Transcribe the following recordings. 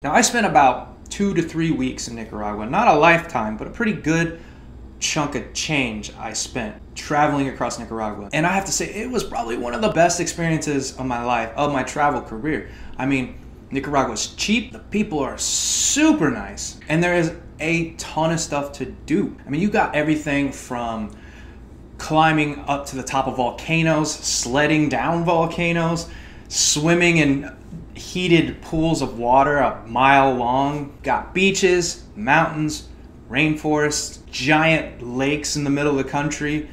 Now, I spent about 2 to 3 weeks in Nicaragua. Not a lifetime, but a pretty good chunk of change I spent traveling across Nicaragua. And I have to say, it was probably one of the best experiences of my life, of my travel career. I mean, Nicaragua's cheap, the people are super nice, and there is a ton of stuff to do. I mean, you got everything from climbing up to the top of volcanoes, sledding down volcanoes, swimming in heated pools of water a mile long. Got beaches, mountains, rainforests, giant lakes in the middle of the country,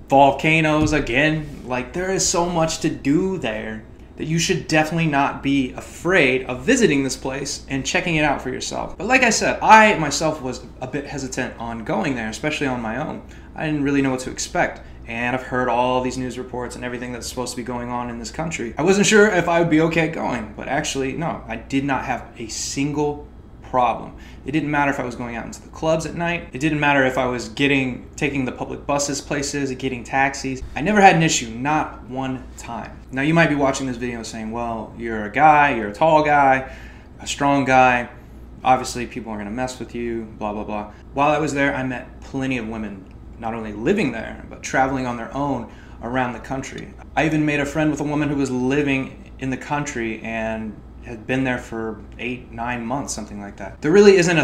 volcanoes again. Like, there is so much to do there that you should definitely not be afraid of visiting this place and checking it out for yourself. But like I said, I myself was a bit hesitant on going there, especially on my own. I didn't really know what to expect. And I've heard all these news reports and everything that's supposed to be going on in this country. I wasn't sure if I would be okay going, but actually, no, I did not have a single problem. It didn't matter if I was going out into the clubs at night. It didn't matter if I was taking the public buses places, getting taxis. I never had an issue, not one time. Now, you might be watching this video saying, well, you're a guy, you're a tall guy, a strong guy. Obviously, people are gonna mess with you, blah, blah, blah. While I was there, I met plenty of women, not only living there, but traveling on their own around the country. I even made a friend with a woman who was living in the country and had been there for 8-9 months, something like that. There really isn't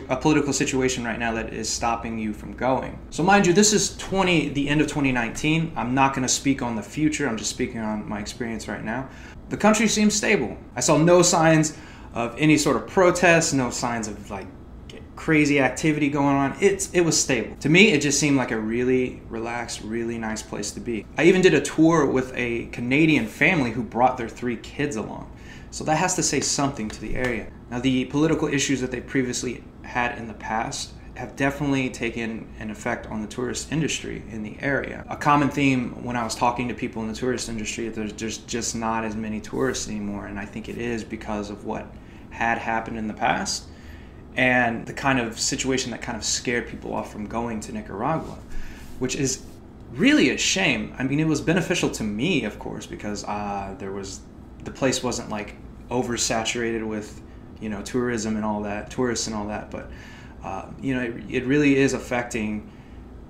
a political situation right now that is stopping you from going. So mind you, this is the end of 2019. I'm not gonna speak on the future, I'm just speaking on my experience right now. The country seems stable. I saw no signs of any sort of protests, no signs of like crazy activity going on. It was stable. To me, it just seemed like a really relaxed, really nice place to be. I even did a tour with a Canadian family who brought their 3 kids along. So that has to say something to the area. Now, the political issues that they previously had in the past have definitely taken an effect on the tourist industry in the area. A common theme when I was talking to people in the tourist industry, there's just not as many tourists anymore, and I think it is because of what had happened in the past and the kind of situation that kind of scared people off from going to Nicaragua, which is really a shame. I mean, it was beneficial to me, of course, because the place wasn't like oversaturated with, you know, tourism and all that, tourists and all that, but you know, it really is affecting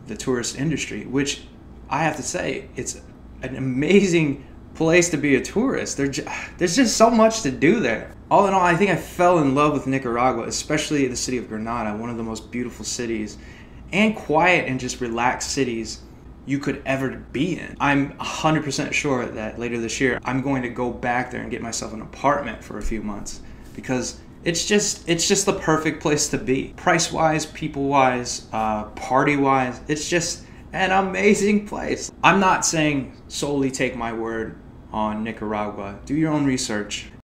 the tourist industry, which I have to say, it's an amazing place to be a tourist. There's just so much to do there. All in all, I think I fell in love with Nicaragua, especially the city of Granada, one of the most beautiful cities and quiet and just relaxed cities you could ever be in. I'm 100% sure that later this year, I'm going to go back there and get myself an apartment for a few months because it's just the perfect place to be. Price-wise, people-wise, party-wise, it's just an amazing place. I'm not saying solely take my word on Nicaragua. Do your own research.